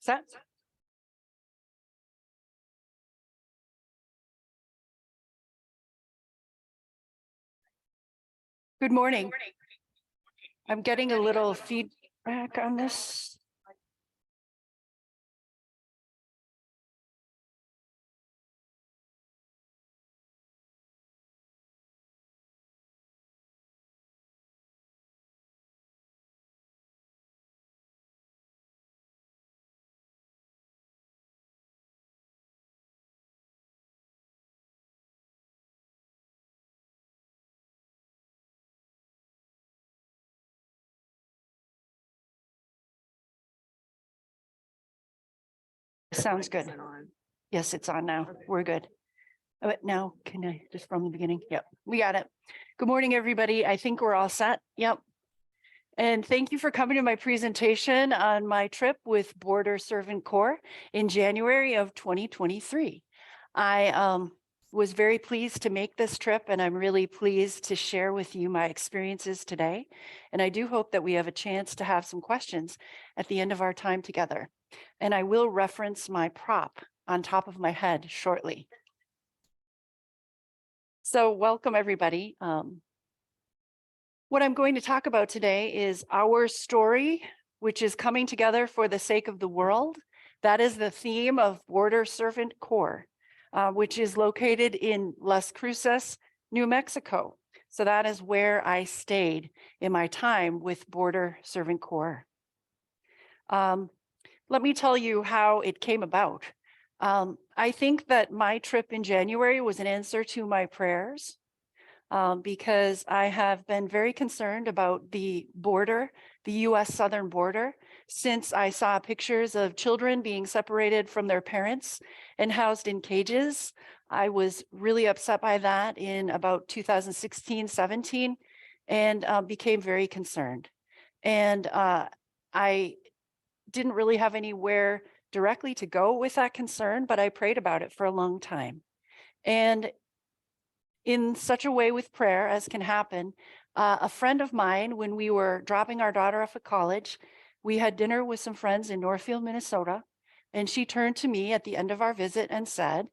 Set. Good morning. I'm getting a little feedback on this. Sounds good. Yes, it's on now. We're good. But now, can I just from the beginning? Yep, we got it. Good morning, everybody. I think we're all set. Yep. And thank you for coming to my presentation on my trip with Border Servant Corps in January of 2023. I was very pleased to make this trip, and I'm really pleased to share with you my experiences today. And I do hope that we have a chance to have some questions at the end of our time together. And I will reference my prop on top of my head shortly. So welcome, everybody. What I'm going to talk about today is our story, which is coming together for the sake of the world. That is the theme of Border Servant Corps, which is located in Las Cruces, New Mexico. So that is where I stayed in my time with Border Servant Corps. Let me tell you how it came about. I think that my trip in January was an answer to my prayers because I have been very concerned about the border, the US southern border, since I saw pictures of children being separated from their parents and housed in cages. I was really upset by that in about 2016-17 and became very concerned. And I didn't really have anywhere directly to go with that concern, but I prayed about it for a long time. And in such a way with prayer as can happen, a friend of mine, when we were dropping our daughter off at college, we had dinner with some friends in Northfield, Minnesota, and she turned to me at the end of our visit and said,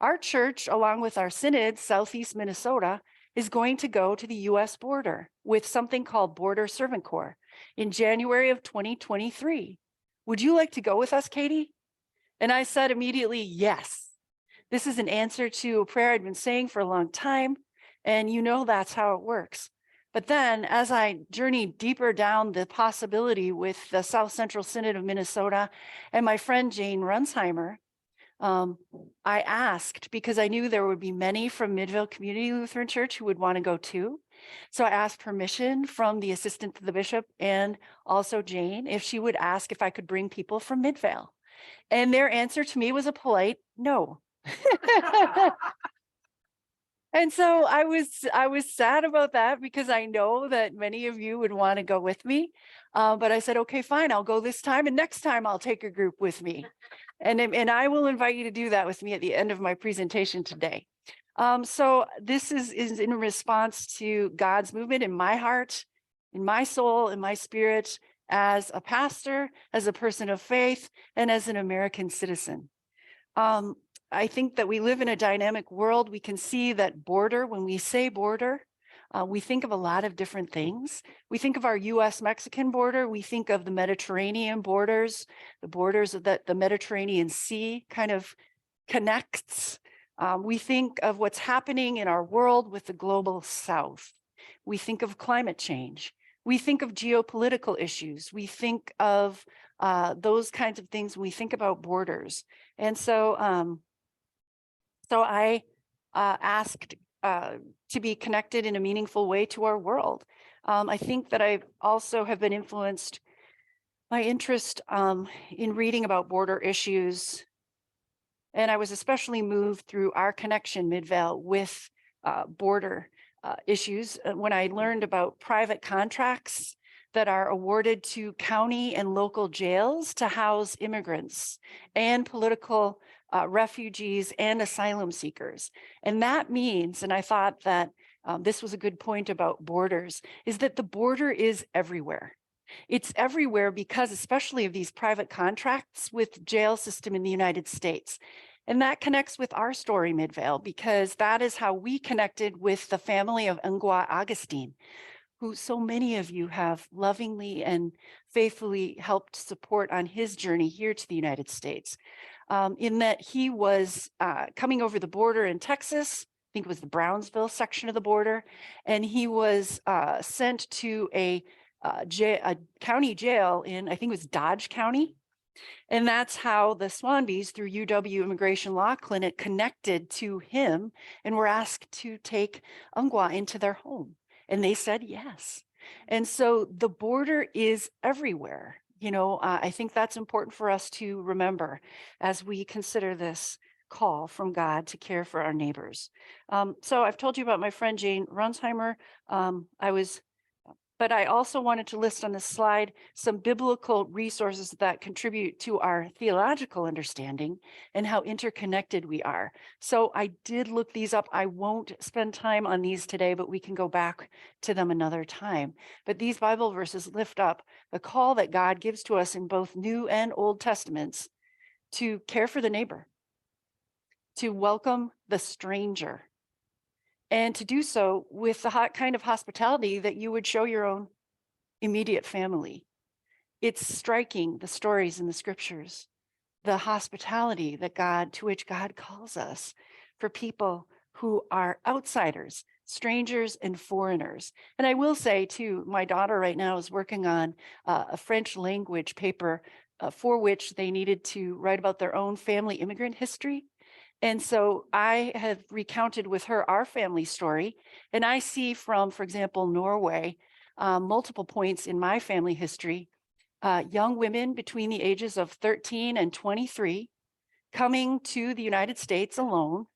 our church, along with our synod, Southeast Minnesota, is going to go to the US border with something called Border Servant Corps in January of 2023. Would you like to go with us, Katie? And I said immediately, yes. This is an answer to a prayer I'd been saying for a long time, and you know that's how it works. But then as I journeyed deeper down the possibility with the South Central Synod of Minnesota and my friend Jane Runsheimer, I asked, because I knew there would be many from Midvale Community Lutheran Church who would want to go too. So I asked permission from the assistant to the bishop and also Jane if she would ask if I could bring people from Midvale. And their answer to me was a polite no. And so I was sad about that because I know that many of you would want to go with me. But I said, okay, fine, I'll go this time. And next time I'll take a group with me. And I will invite you to do that with me at the end of my presentation today. So this is in response to God's movement in my heart, in my soul, in my spirit, as a pastor, as a person of faith, and as an American citizen. I think that we live in a dynamic world. We can see that border, when we say border, we think of a lot of different things. We think of our US-Mexican border. We think of the Mediterranean borders, the borders that the Mediterranean Sea kind of connects. We think of what's happening in our world with the global South. We think of climate change. We think of geopolitical issues. We think of those kinds of things when we think about borders. And so, I asked to be connected in a meaningful way to our world. I think that I also have been influenced by interest in reading about border issues. And I was especially moved through our connection, Midvale, with border issues when I learned about private contracts that are awarded to county and local jails to house immigrants and political refugees and asylum seekers. And that means, and I thought that this was a good point about borders, is that the border is everywhere. It's everywhere because especially of these private contracts with jail system in the United States. And that connects with our story, Midvale, because that is how we connected with the family of Ngwa Augustine, who so many of you have lovingly and faithfully helped support on his journey here to the United States. In that he was coming over the border in Texas, I think it was the Brownsville section of the border, and he was sent to a county jail in, I think it was Dodge County. And that's how the Swanbys through UW Immigration Law Clinic connected to him and were asked to take Ngwa into their home. And they said yes. And so the border is everywhere. You know, I think that's important for us to remember as we consider this call from God to care for our neighbors. So I've told you about my friend Jane Runsheimer. But I also wanted to list on this slide some biblical resources that contribute to our theological understanding and how interconnected we are. So I did look these up. I won't spend time on these today, but we can go back to them another time. But these Bible verses lift up the call that God gives to us in both New and Old Testaments to care for the neighbor, to welcome the stranger, and to do so with the kind of hospitality that you would show your own immediate family. It's striking, the stories in the scriptures, the hospitality to which God calls us for people who are outsiders, strangers and foreigners. And I will say too, my daughter right now is working on a French language paper for which they needed to write about their own family immigrant history. And so I have recounted with her our family story, and I see from, for example, Norway, multiple points in my family history, young women between the ages of 13 and 23 coming to the United States alone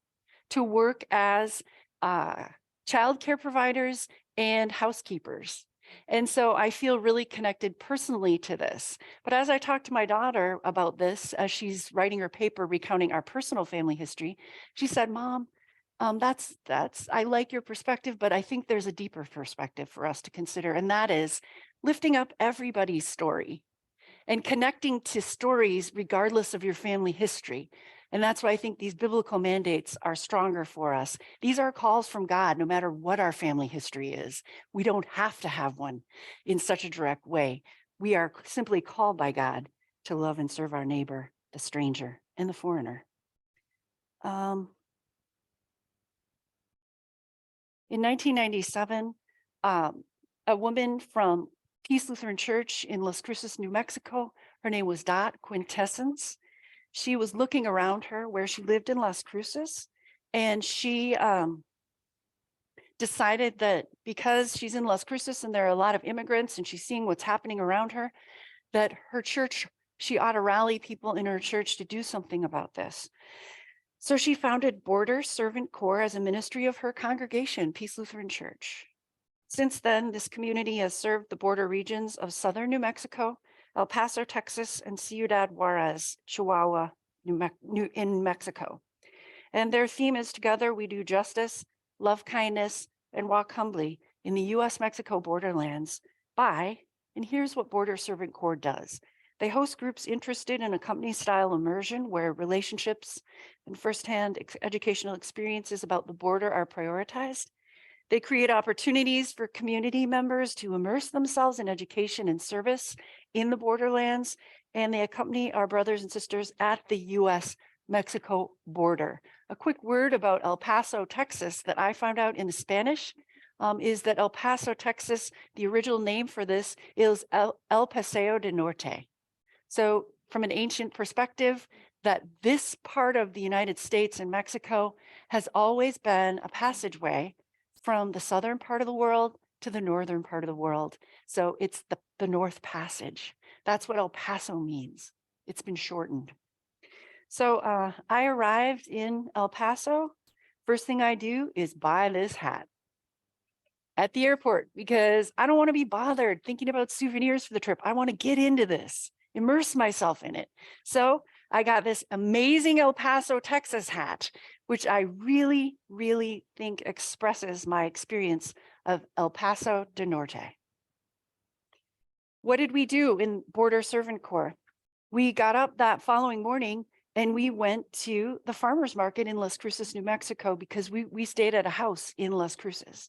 to work as childcare providers and housekeepers. And so I feel really connected personally to this. But as I talked to my daughter about this, as she's writing her paper recounting our personal family history, she said, Mom, I like your perspective, but I think there's a deeper perspective for us to consider. And that is lifting up everybody's story and connecting to stories regardless of your family history. And that's why I think these biblical mandates are stronger for us. These are calls from God, no matter what our family history is. We don't have to have one in such a direct way. We are simply called by God to love and serve our neighbor, the stranger, and the foreigner. In 1997, a woman from Peace Lutheran Church in Las Cruces, New Mexico, her name was Quaintance. She was looking around her where she lived in Las Cruces, and she decided that because she's in Las Cruces and there are a lot of immigrants and she's seeing what's happening around her, that her church, she ought to rally people in her church to do something about this. So she founded Border Servant Corps as a ministry of her congregation, Peace Lutheran Church. Since then, this community has served the border regions of southern New Mexico, El Paso, Texas, and Ciudad Juárez, Chihuahua, in Mexico. And their theme is together we do justice, love kindness, and walk humbly in the US-Mexico borderlands by, and here's what Border Servant Corps does. They host groups interested in a company-style immersion where relationships and firsthand educational experiences about the border are prioritized. They create opportunities for community members to immerse themselves in education and service in the borderlands, and they accompany our brothers and sisters at the US-Mexico border. A quick word about El Paso, Texas, that I found out in the Spanish is that El Paso, Texas, the original name for this is El Paseo de Norte. So from an ancient perspective, that this part of the United States and Mexico has always been a passageway from the southern part of the world to the northern part of the world. So it's the North Passage. That's what El Paso means. It's been shortened. So I arrived in El Paso. First thing I do is buy this hat. at the airport because I don't want to be bothered thinking about souvenirs for the trip. I want to get into this, immerse myself in it. So I got this amazing El Paso, Texas hat, which I really, really think expresses my experience of El Paso del Norte. What did we do in Border Servant Corps? We got up that following morning and we went to the farmer's market in Las Cruces, New Mexico, because we stayed at a house in Las Cruces.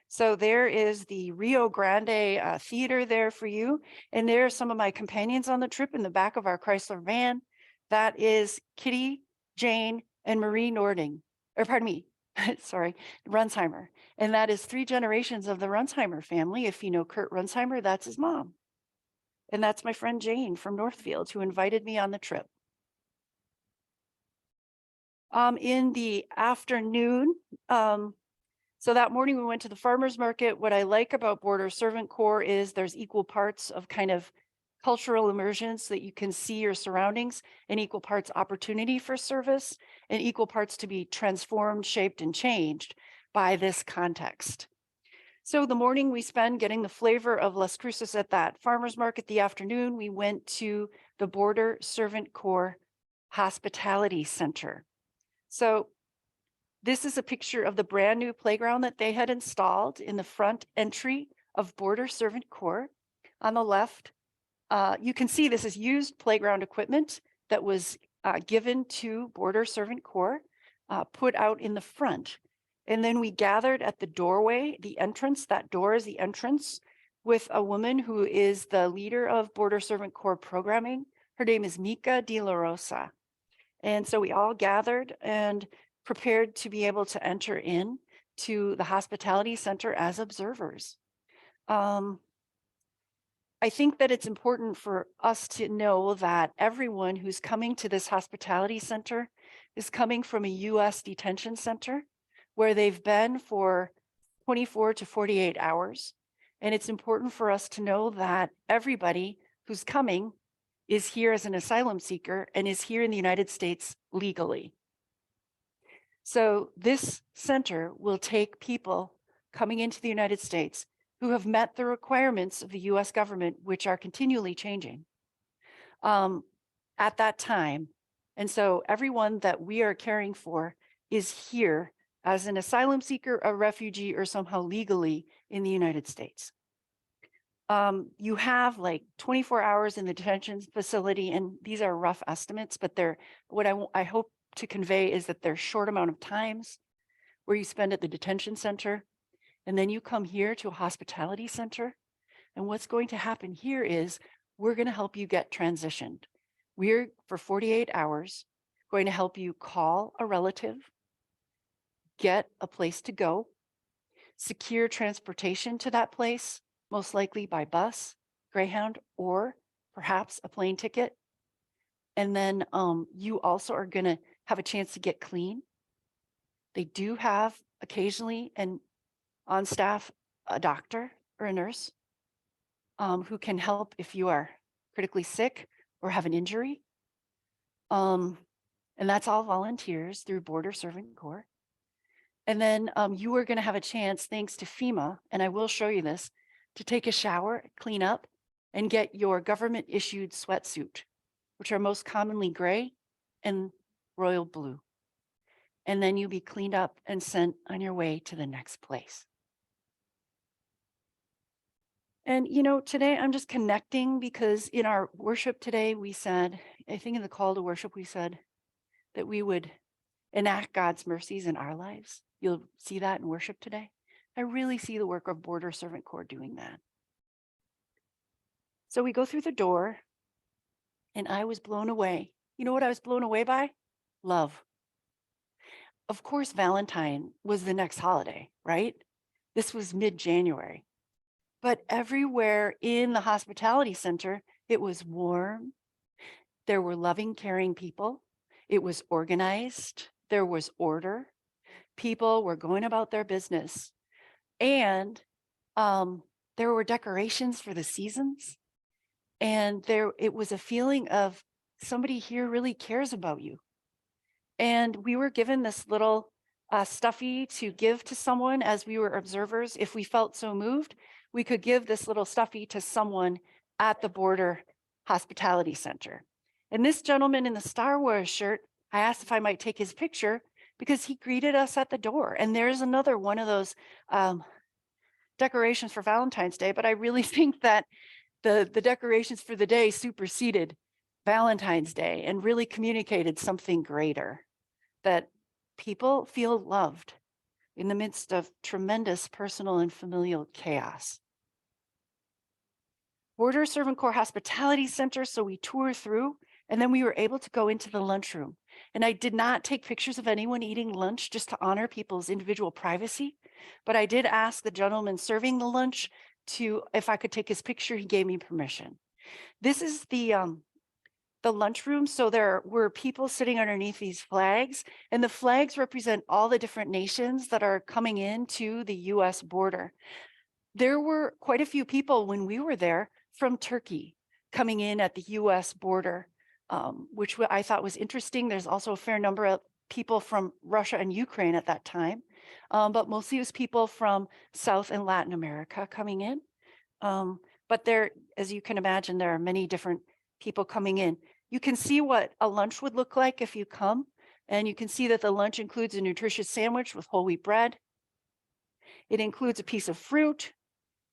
So there is the Rio Grande Theater there for you. And there are some of my companions on the trip in the back of our Chrysler van. That is Kitty, Jane, and Marie Nording, or pardon me, sorry, Runsheimer. And that is 3 generations of the Runsheimer family. If you know Kurt Runsheimer, that's his mom. And that's my friend Jane from Northfield who invited me on the trip. In the afternoon, so that morning we went to the farmer's market. What I like about Border Servant Corps is there's equal parts of kind of cultural immersion so that you can see your surroundings, and equal parts opportunity for service, and equal parts to be transformed, shaped, and changed by this context. So the morning we spend getting the flavor of Las Cruces at that farmer's market. The afternoon we went to the Border Servant Corps Hospitality Center. So this is a picture of the brand new playground that they had installed in the front entry of Border Servant Corps. On the left, you can see this is used playground equipment that was given to Border Servant Corps, put out in the front. And then we gathered at the doorway, the entrance, that door is the entrance, with a woman who is the leader of Border Servant Corps programming. Her name is Mika De La Rosa. And so we all gathered and prepared to be able to enter in to the hospitality center as observers. I think that it's important for us to know that everyone who's coming to this hospitality center is coming from a U.S. detention center where they've been for 24 to 48 hours. And it's important for us to know that everybody who's coming is here as an asylum seeker and is here in the United States legally. So this center will take people coming into the United States who have met the requirements of the US government, which are continually changing at that time. And so everyone that we are caring for is here as an asylum seeker, a refugee, or somehow legally in the United States. You have like 24 hours in the detention facility, and these are rough estimates, but they're what I hope to convey is that there's short amount of times where you spend at the detention center, and then you come here to a hospitality center. And what's going to happen here is we're going to help you get transitioned. We're, for 48 hours, going to help you call a relative, get a place to go, secure transportation to that place, most likely by bus, Greyhound, or perhaps a plane ticket. And then you also are going to have a chance to get clean. They do have occasionally and on staff a doctor or a nurse who can help if you are critically sick or have an injury. And that's all volunteers through Border Servant Corps. And then you are going to have a chance, thanks to FEMA, and I will show you this, to take a shower, clean up, and get your government issued sweatsuit, which are most commonly gray and royal blue. And then you'll be cleaned up and sent on your way to the next place. And, you know, today I'm just connecting because in our worship today, we said, I think in the call to worship, we said that we would enact God's mercies in our lives. You'll see that in worship today. I really see the work of Border Servant Corps doing that. So we go through the door and I was blown away. You know what I was blown away by? Love. Of course, Valentine was the next holiday, right? This was mid-January. But everywhere in the hospitality center, it was warm. There were loving, caring people. It was organized. There was order. People were going about their business. And there were decorations for the seasons. And it was a feeling of somebody here really cares about you. And we were given this little stuffy to give to someone as we were observers. If we felt so moved, we could give this little stuffy to someone at the border hospitality center. And this gentleman in the Star Wars shirt, I asked if I might take his picture because he greeted us at the door. And there's another one of those decorations for Valentine's Day, but I really think that the decorations for the day superseded Valentine's Day and really communicated something greater, that people feel loved in the midst of tremendous personal and familial chaos. Border Servant Corps Hospitality Center, so we toured through, and then we were able to go into the lunchroom. And I did not take pictures of anyone eating lunch just to honor people's individual privacy, but I did ask the gentleman serving the lunch if I could take his picture. He gave me permission. This is the lunchroom. So there were people sitting underneath these flags, and the flags represent all the different nations that are coming into the US border. There were quite a few people when we were there from Turkey coming in at the US border, which I thought was interesting. There's also a fair number of people from Russia and Ukraine at that time, but mostly it was people from South and Latin America coming in. But there, as you can imagine, there are many different people coming in. You can see what a lunch would look like if you come, and you can see that the lunch includes a nutritious sandwich with whole wheat bread. It includes a piece of fruit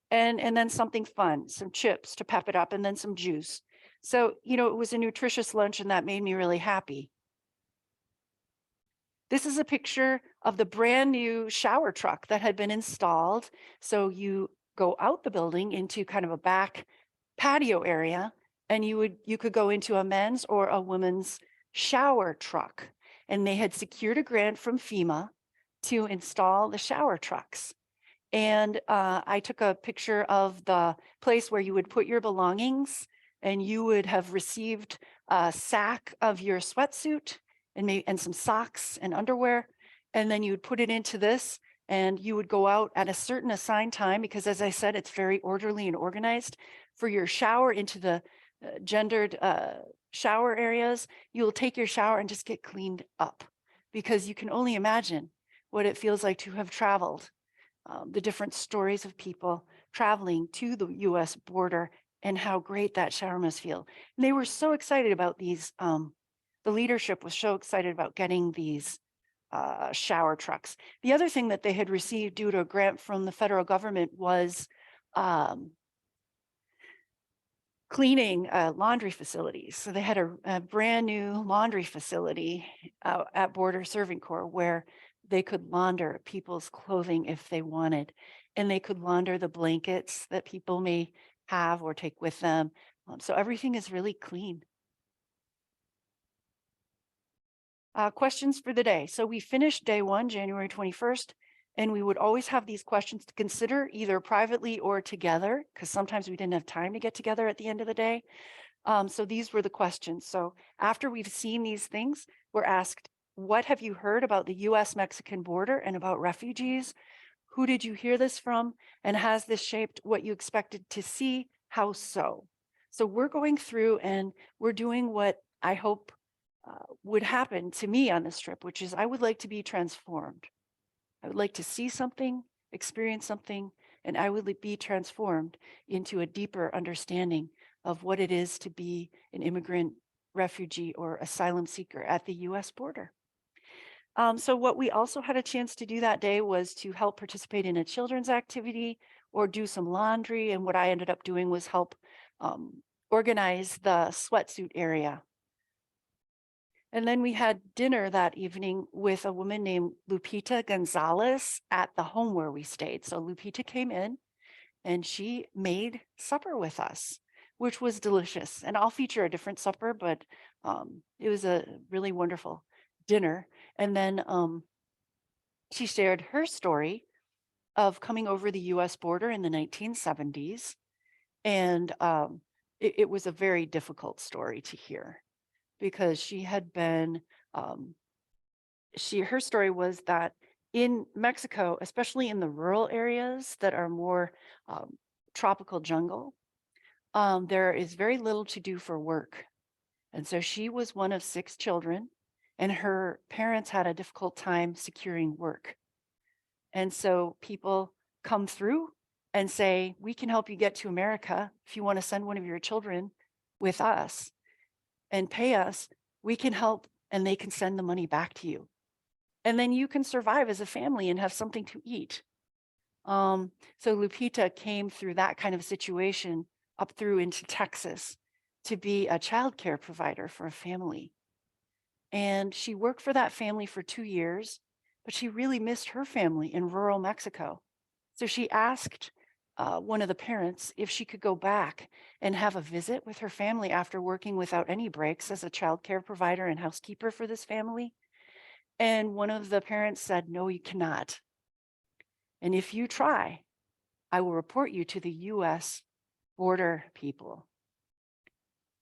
and then something fun, some chips to pep it up, and then some juice. So, it was a nutritious lunch, and that made me really happy. This is a picture of the brand new shower truck that had been installed. So you go out the building into kind of a back patio area, and you could go into a men's or a women's shower truck. And they had secured a grant from FEMA to install the shower trucks. And I took a picture of the place where you would put your belongings, and you would have received a sack of your sweatsuit and some socks and underwear. And then you would put it into this, and you would go out at a certain assigned time, because as I said, it's very orderly and organized for your shower into the gendered shower areas. You'll take your shower and just get cleaned up, because you can only imagine what it feels like to have traveled. The different stories of people traveling to the US border and how great that shower must feel. And they were so excited about these. The leadership was so excited about getting these shower trucks. The other thing that they had received due to a grant from the federal government was cleaning laundry facilities. So they had a brand new laundry facility at Border Servant Corps where they could launder people's clothing if they wanted, and they could launder the blankets that people may have or take with them. So everything is really clean. Questions for the day. So we finished day one, January 21st, and we would always have these questions to consider either privately or together, because sometimes we didn't have time to get together at the end of the day. So these were the questions. So after we've seen these things, we're asked, what have you heard about the US-Mexican border and about refugees? Who did you hear this from? And has this shaped what you expected to see? How so? So we're going through and we're doing what I hope would happen to me on this trip, which is I would like to be transformed. I would like to see something, experience something, and I would be transformed into a deeper understanding of what it is to be an immigrant, refugee, or asylum seeker at the US border. So what we also had a chance to do that day was to help participate in a children's activity or do some laundry. And what I ended up doing was help organize the sweatsuit area. And then we had dinner that evening with a woman named Lupita Gonzalez at the home where we stayed. So Lupita came in and she made supper with us, which was delicious. And I'll feature a different supper, but it was a really wonderful dinner. And then she shared her story of coming over the US border in the 1970s. And it was a very difficult story to hear, because she had been, her story was that in Mexico, especially in the rural areas that are more tropical jungle, there is very little to do for work. And so she was one of 6 children, and her parents had a difficult time securing work. And so people come through and say, we can help you get to America. If you want to send one of your children with us and pay us, we can help, and they can send the money back to you. And then you can survive as a family and have something to eat. So Lupita came through that kind of situation up through into Texas to be a childcare provider for a family. And she worked for that family for 2 years, but she really missed her family in rural Mexico. So she asked one of the parents if she could go back and have a visit with her family after working without any breaks as a childcare provider and housekeeper for this family. And one of the parents said, no, you cannot. And if you try, I will report you to the US border people.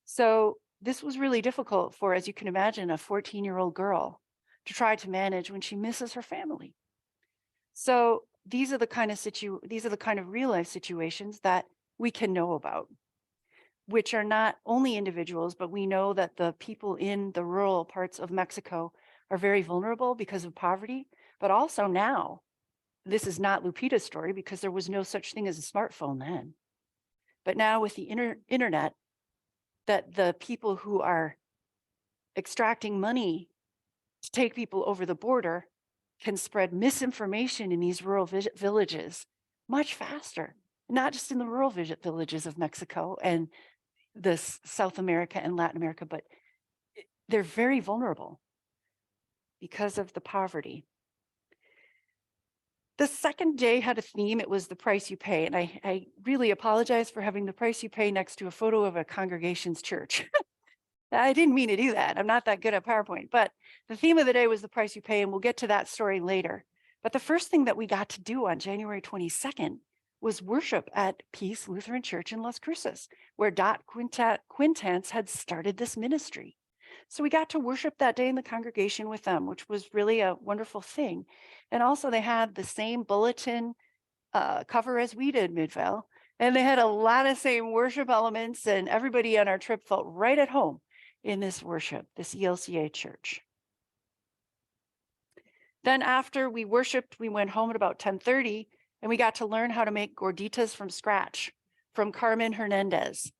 So this was really difficult for, as you can imagine, a 14-year-old girl to try to manage when she misses her family. So these are the kind of real life situations that we can know about, which are not only individuals, but we know that the people in the rural parts of Mexico are very vulnerable because of poverty. But also now, this is not Lupita's story because there was no such thing as a smartphone then. But now with the internet, that the people who are extracting money to take people over the border can spread misinformation in these rural villages much faster, not just in the rural villages of Mexico and South America and Latin America, but they're very vulnerable because of the poverty. The second day had a theme. It was the price you pay. And I really apologize for having the price you pay next to a photo of a congregation's church. I didn't mean to do that. I'm not that good at PowerPoint, but the theme of the day was the price you pay, and we'll get to that story later. But the first thing that we got to do on January 22nd was worship at Peace Lutheran Church in Las Cruces, where Quaintance had started this ministry. So we got to worship that day in the congregation with them, which was really a wonderful thing. And also they had the same bulletin cover as we did, Midvale, and they had a lot of same worship elements, and everybody on our trip felt right at home in this worship, this ELCA church. Then after we worshiped, we went home at about 10:30, and we got to learn how to make gorditas from scratch from Carmen Hernandez.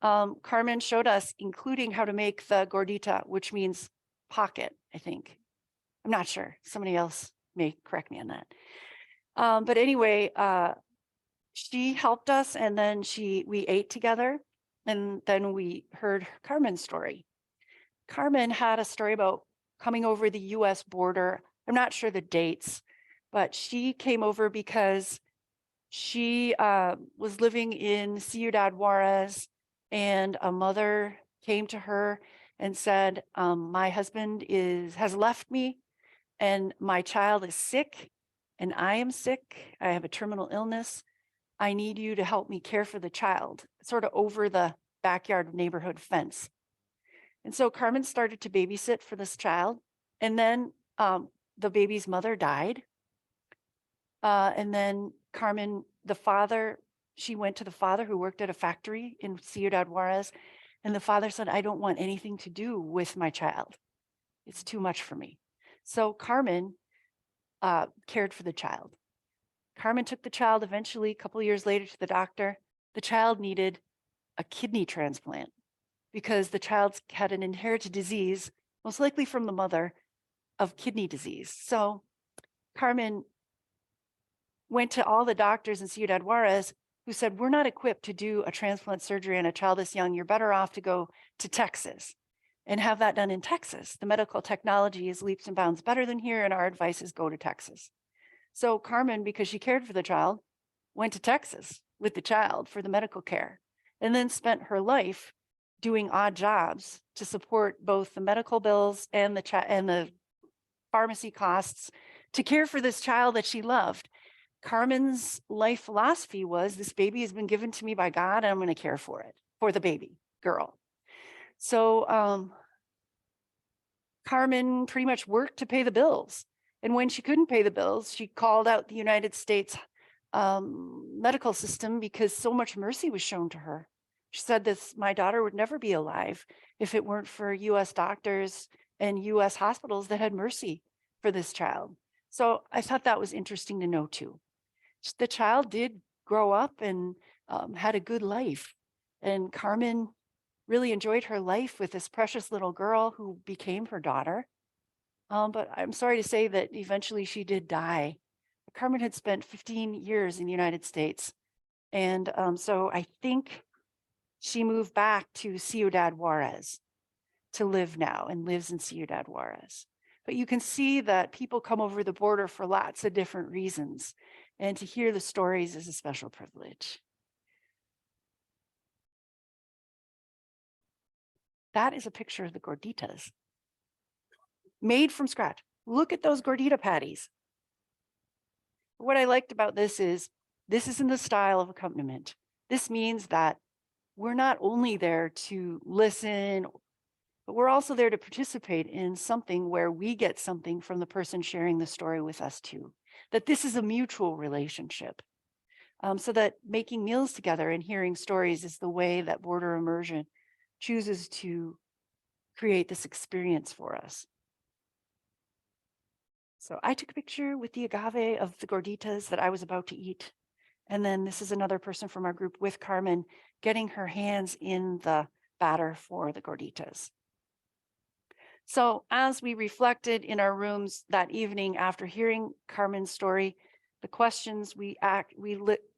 Carmen showed us, including how to make the gordita, which means pocket, I think. I'm not sure. Somebody else may correct me on that. But anyway, she helped us, and then we ate together, and then we heard Carmen's story. Carmen had a story about coming over the US border. I'm not sure the dates, but she came over because she was living in Ciudad Juárez, and a mother came to her and said, my husband has left me, and my child is sick, and I am sick. I have a terminal illness. I need you to help me care for the child, sort of over the backyard neighborhood fence. And so Carmen started to babysit for this child. And then the baby's mother died. And then Carmen, she went to the father who worked at a factory in Ciudad Juárez. And the father said, I don't want anything to do with my child. It's too much for me. So Carmen cared for the child. Carmen took the child eventually, a couple of years later, to the doctor. The child needed a kidney transplant because the child had an inherited disease, most likely from the mother, of kidney disease. So Carmen went to all the doctors in Ciudad Juárez who said, we're not equipped to do a transplant surgery on a child this young. You're better off to go to Texas and have that done in Texas. The medical technology is leaps and bounds better than here, and our advice is go to Texas. So Carmen, because she cared for the child, went to Texas with the child for the medical care, and then spent her life doing odd jobs to support both the medical bills and the pharmacy costs to care for this child that she loved. Carmen's life philosophy was, this baby has been given to me by God, and I'm going to care for it, for the baby girl. So Carmen pretty much worked to pay the bills. And when she couldn't pay the bills, she called out the United States medical system because so much mercy was shown to her. She said, my daughter would never be alive if it weren't for US doctors and US hospitals that had mercy for this child. So I thought that was interesting to know too. The child did grow up and had a good life. And Carmen really enjoyed her life with this precious little girl who became her daughter. But I'm sorry to say that eventually she did die. Carmen had spent 15 years in the United States. And so I think she moved back to Ciudad Juárez to live now and lives in Ciudad Juárez. But you can see that people come over the border for lots of different reasons. And to hear the stories is a special privilege. That is a picture of the gorditas made from scratch. Look at those gordita patties. What I liked about this is in the style of accompaniment. This means that we're not only there to listen, but we're also there to participate in something where we get something from the person sharing the story with us too. That this is a mutual relationship. So that making meals together and hearing stories is the way that border immersion chooses to create this experience for us. So I took a picture with the agave of the gorditas that I was about to eat. And then this is another person from our group with Carmen getting her hands in the batter for the gorditas. So as we reflected in our rooms that evening after hearing Carmen's story, the questions we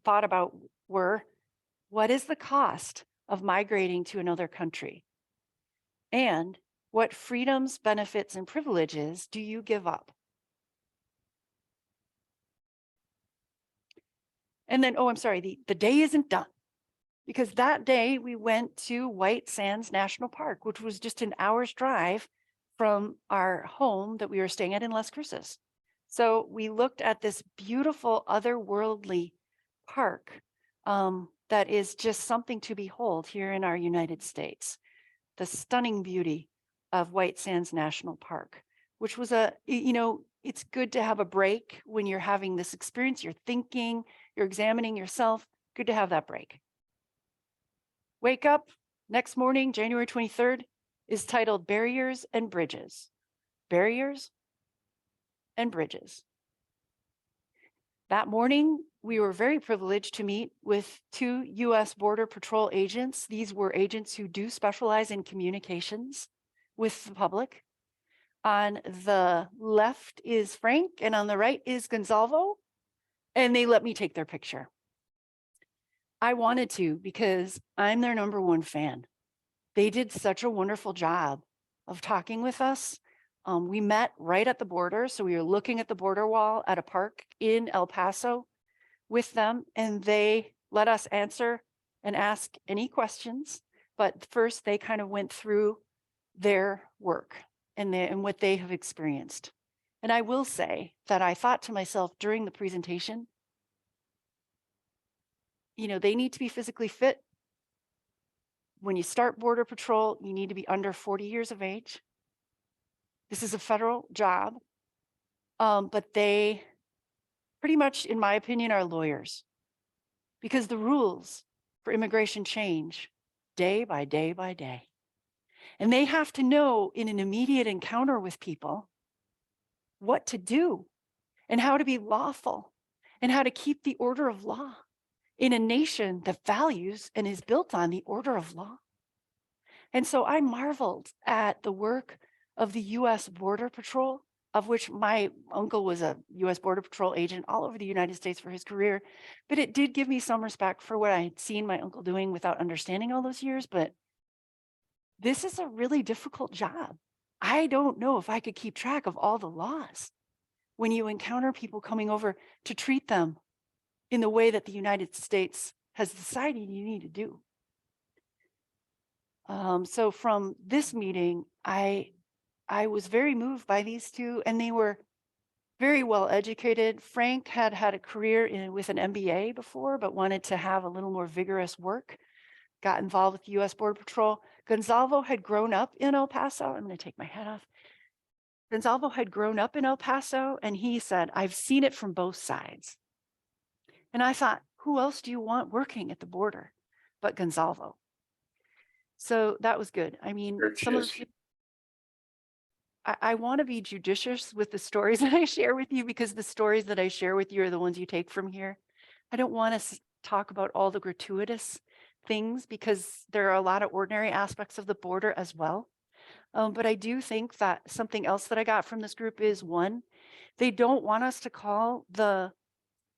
thought about were, what is the cost of migrating to another country? And what freedoms, benefits, and privileges do you give up? And then, oh, I'm sorry, the day isn't done. Because that day we went to White Sands National Park, which was just an hour's drive from our home that we were staying at in Las Cruces. So we looked at this beautiful otherworldly park that is just something to behold here in our United States. The stunning beauty of White Sands National Park, which was it's good to have a break when you're having this experience, you're thinking, you're examining yourself, good to have that break. Wake up next morning, January 23rd, is titled Barriers and Bridges. Barriers and Bridges. That morning, we were very privileged to meet with 2 US Border Patrol agents. These were agents who do specialize in communications with the public. On the left is Frank, and on the right is Gonzalo, and they let me take their picture. I wanted to because I'm their #1 fan. They did such a wonderful job of talking with us. We met right at the border. So we were looking at the border wall at a park in El Paso with them, and they let us answer and ask any questions. But first, they kind of went through their work and what they have experienced. And I will say that I thought to myself during the presentation, they need to be physically fit. When you start Border Patrol, you need to be under 40 years of age. This is a federal job, but they pretty much, in my opinion, are lawyers because the rules for immigration change day by day by day. And they have to know in an immediate encounter with people what to do and how to be lawful and how to keep the order of law in a nation that values and is built on the order of law. And so I marveled at the work of the US Border Patrol, of which my uncle was a US Border Patrol agent all over the United States for his career. But it did give me some respect for what I had seen my uncle doing without understanding all those years. But this is a really difficult job. I don't know if I could keep track of all the laws when you encounter people coming over to treat them in the way that the United States has decided you need to do. So from this meeting, I was very moved by these 2, and they were very well educated. Frank had had a career with an MBA before, but wanted to have a little more vigorous work, got involved with the US Border Patrol. Gonzalo had grown up in El Paso. I'm going to take my hat off. Gonzalo had grown up in El Paso, and he said, I've seen it from both sides. And I thought, who else do you want working at the border but Gonzalo? So that was good. I mean, some of the I want to be judicious with the stories that I share with you, because the stories that I share with you are the ones you take from here. I don't want to talk about all the gratuitous things, because there are a lot of ordinary aspects of the border as well. But I do think that something else that I got from this group is, one, they don't want us to call the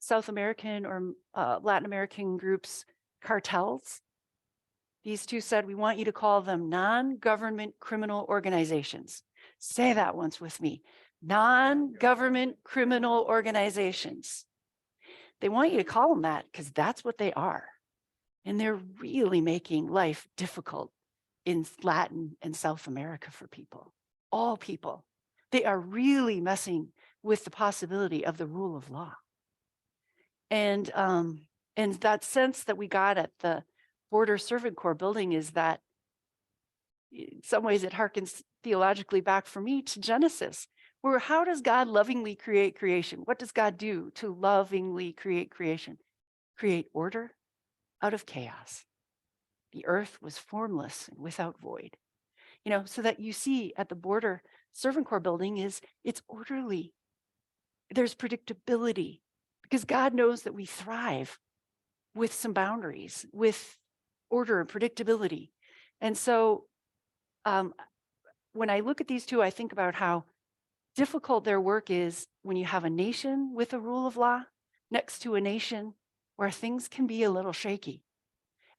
South American or Latin American groups cartels. These two said, we want you to call them non-government criminal organizations. Say that once with me. Non-government criminal organizations. They want you to call them that because that's what they are. And they're really making life difficult in Latin and South America for people, all people. They are really messing with the possibility of the rule of law. And that sense that we got at the Border Servant Corps building is that, in some ways, it harkens theologically back for me to Genesis, where how does God lovingly create creation? What does God do to lovingly create creation? Create order out of chaos. The earth was formless and without void. So that you see at the Border Servant Corps building is it's orderly. There's predictability, because God knows that we thrive with some boundaries, with order and predictability. And so when I look at these two, I think about how difficult their work is when you have a nation with a rule of law next to a nation where things can be a little shaky,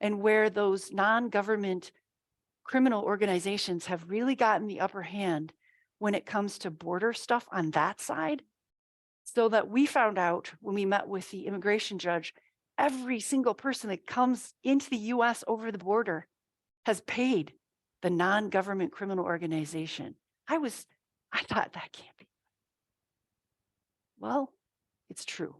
and where those non-government criminal organizations have really gotten the upper hand when it comes to border stuff on that side. So that we found out when we met with the immigration judge, every single person that comes into the US over the border has paid the non-government criminal organization. I thought that can't be. Well, it's true.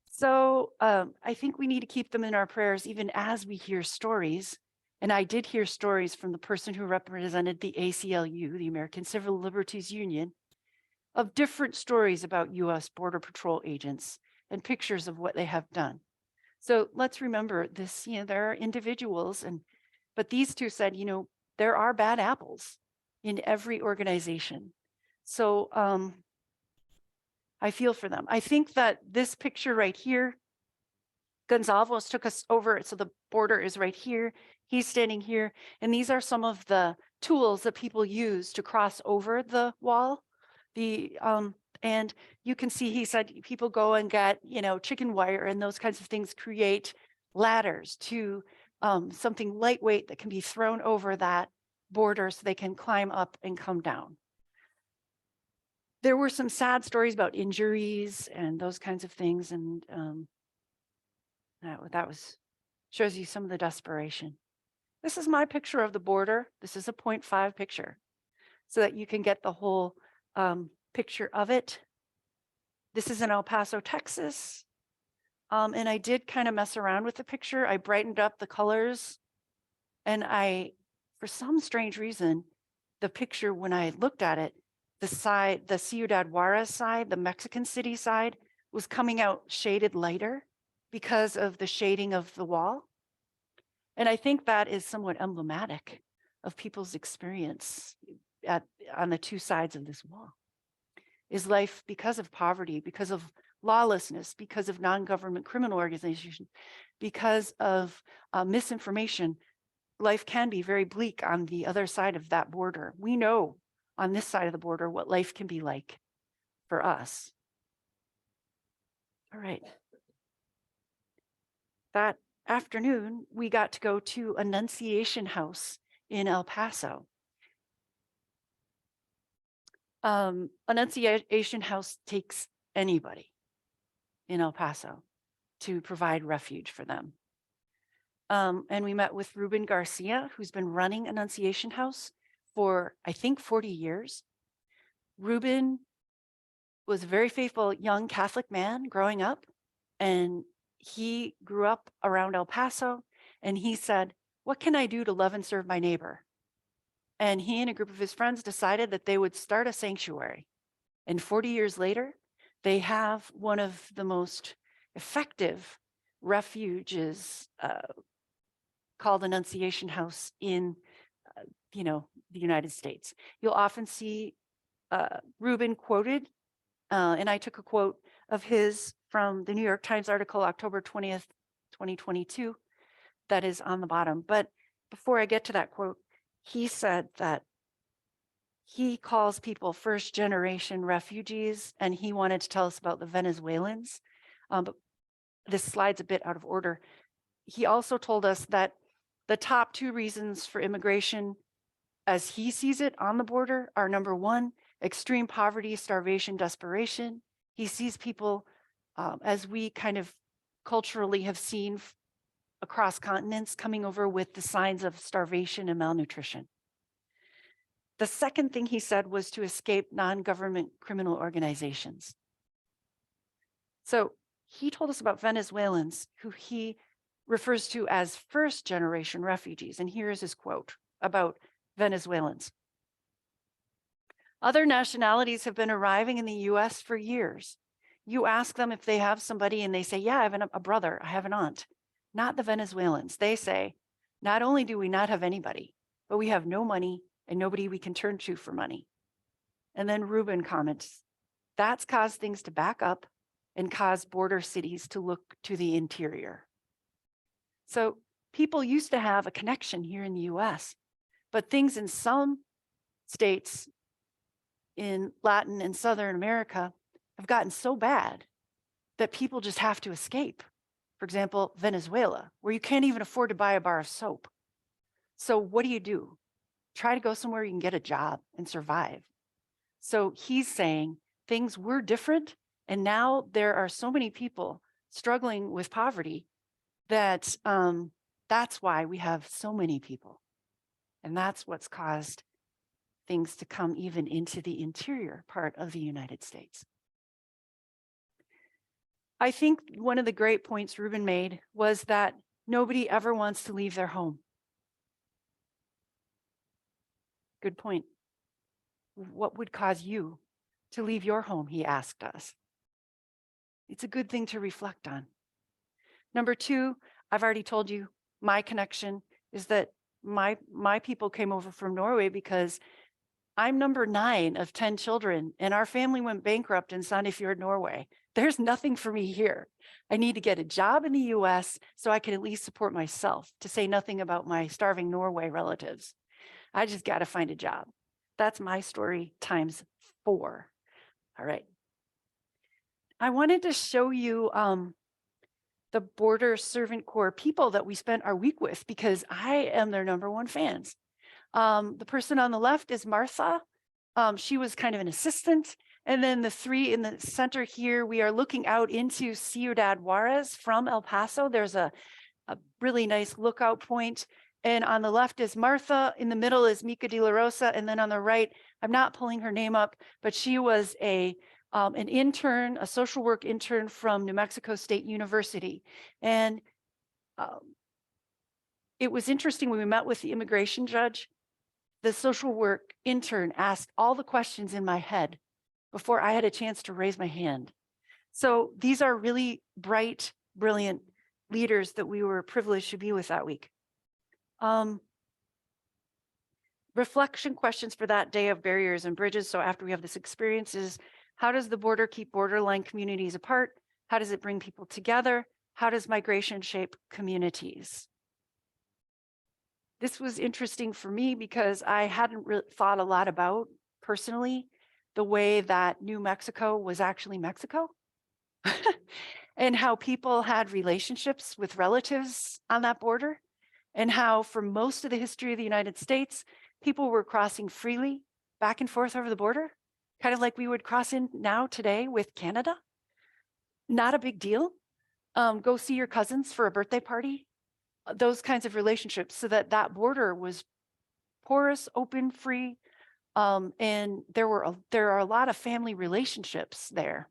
So I think we need to keep them in our prayers, even as we hear stories. And I did hear stories from the person who represented the ACLU, the American Civil Liberties Union, of different stories about US Border Patrol agents and pictures of what they have done. So let's remember this, there are individuals, but these two said, there are bad apples in every organization. So I feel for them. I think that this picture right here, Gonzalez took us over. So the border is right here. He's standing here. And these are some of the tools that people use to cross over the wall. And you can see, he said, people go and get, chicken wire and those kinds of things, create ladders to something lightweight that can be thrown over that border so they can climb up and come down. There were some sad stories about injuries and those kinds of things. And that shows you some of the desperation. This is my picture of the border. This is a 0.5 picture so that you can get the whole picture of it. This is in El Paso, Texas. And I did kind of mess around with the picture. I brightened up the colors. And for some strange reason, the picture, when I looked at it, the Ciudad Juárez side, the Mexican city side, was coming out shaded lighter because of the shading of the wall. And I think that is somewhat emblematic of people's experience on the two sides of this wall. Is life, because of poverty, because of lawlessness, because of non-government criminal organizations, because of misinformation, life can be very bleak on the other side of that border. We know on this side of the border what life can be like for us. All right. That afternoon, we got to go to Annunciation House in El Paso. Annunciation House takes anybody in El Paso to provide refuge for them. And we met with Ruben Garcia, who's been running Annunciation House for, I think, 40 years. Ruben was a very faithful young Catholic man growing up, and he grew up around El Paso, and he said, what can I do to love and serve my neighbor? And he and a group of his friends decided that they would start a sanctuary. And 40 years later, they have one of the most effective refuges called Annunciation House in the United States. You'll often see Rubin quoted, and I took a quote of his from the New York Times article, October 20th, 2022, that is on the bottom. But before I get to that quote, he said that he calls people first generation refugees, and he wanted to tell us about the Venezuelans. But this slide's a bit out of order. He also told us that the top two reasons for immigration, as he sees it on the border, are number one, extreme poverty, starvation, desperation. He sees people, as we kind of culturally have seen across continents, coming over with the signs of starvation and malnutrition. The second thing he said was to escape non-government criminal organizations. So he told us about Venezuelans who he refers to as first generation refugees. And here's his quote about Venezuelans. Other nationalities have been arriving in the US for years. You ask them if they have somebody and they say, yeah, I have a brother, I have an aunt. Not the Venezuelans. They say, not only do we not have anybody, but we have no money and nobody we can turn to for money. And then Rubin comments, that's caused things to back up and cause border cities to look to the interior. So people used to have a connection here in the US, but things in some states in Latin and Southern America have gotten so bad that people just have to escape. For example, Venezuela, where you can't even afford to buy a bar of soap. So what do? Try to go somewhere you can get a job and survive. So he's saying things were different, and now there are so many people struggling with poverty that that's why we have so many people. And that's what's caused things to come even into the interior part of the United States. I think one of the great points Rubin made was that nobody ever wants to leave their home. Good point. What would cause you to leave your home, he asked us. It's a good thing to reflect on. Number two, I've already told you, my connection is that my people came over from Norway because I'm number 9 of 10 children, and our family went bankrupt in Sandefjord, Norway. There's nothing for me here. I need to get a job in the US so I can at least support myself, to say nothing about my starving Norway relatives. I just got to find a job. That's my story times 4. All right. I wanted to show you the Border Servant Corps people that we spent our week with, because I am their #1 fans. The person on the left is Martha. She was kind of an assistant. And then the 3 in the center here, we are looking out into Ciudad Juárez from El Paso. There's a really nice lookout point. And on the left is Martha. In the middle is Mica de la Rosa. And then on the right, I'm not pulling her name up, but she was an intern, a social work intern from New Mexico State University. And it was interesting when we met with the immigration judge. The social work intern asked all the questions in my head before I had a chance to raise my hand. So these are really bright, brilliant leaders that we were privileged to be with that week. Reflection questions for that day of barriers and bridges. So after we have this experience is, how does the border keep borderline communities apart? How does it bring people together? How does migration shape communities? This was interesting for me because I hadn't really thought a lot about personally the way that New Mexico was actually Mexico and how people had relationships with relatives on that border, and how for most of the history of the United States, people were crossing freely back and forth over the border, kind of like we would cross in now today with Canada. Not a big deal. Go see your cousins for a birthday party. Those kinds of relationships, so that border was porous, open, free, and there are a lot of family relationships there.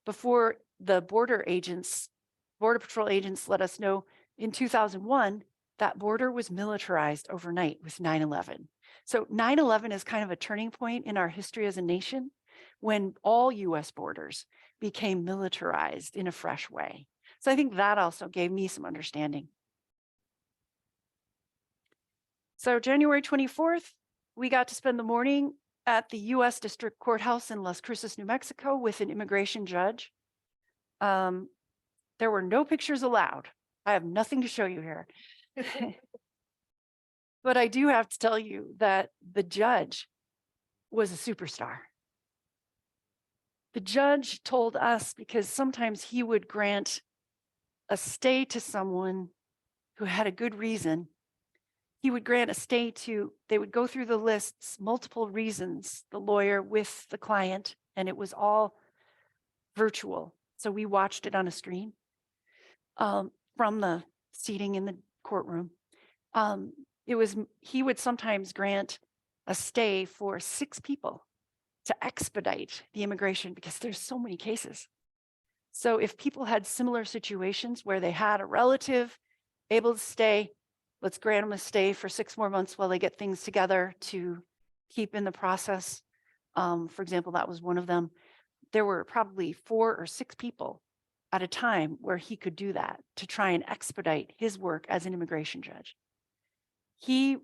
Before the border patrol agents let us know in 2001, that border was militarized overnight with 9/11. So 9/11 is kind of a turning point in our history as a nation, when all US borders became militarized in a fresh way. So I think that also gave me some understanding. So January 24th, we got to spend the morning at the U.S. District Courthouse in Las Cruces, New Mexico with an immigration judge. There were no pictures allowed. I have nothing to show you here. But I do have to tell you that the judge was a superstar. The judge told us, because sometimes he would grant a stay to someone who had a good reason. He would grant a stay to, they would go through the lists, multiple reasons, the lawyer with the client, and it was all virtual. So we watched it on a screen from the seating in the courtroom. He would sometimes grant a stay for 6 people to expedite the immigration because there's so many cases. So if people had similar situations where they had a relative able to stay, let's grant them a stay for 6 more months while they get things together to keep in the process. For example, that was one of them. There were probably 4 or 6 people at a time where he could do that to try and expedite his work as an immigration judge. He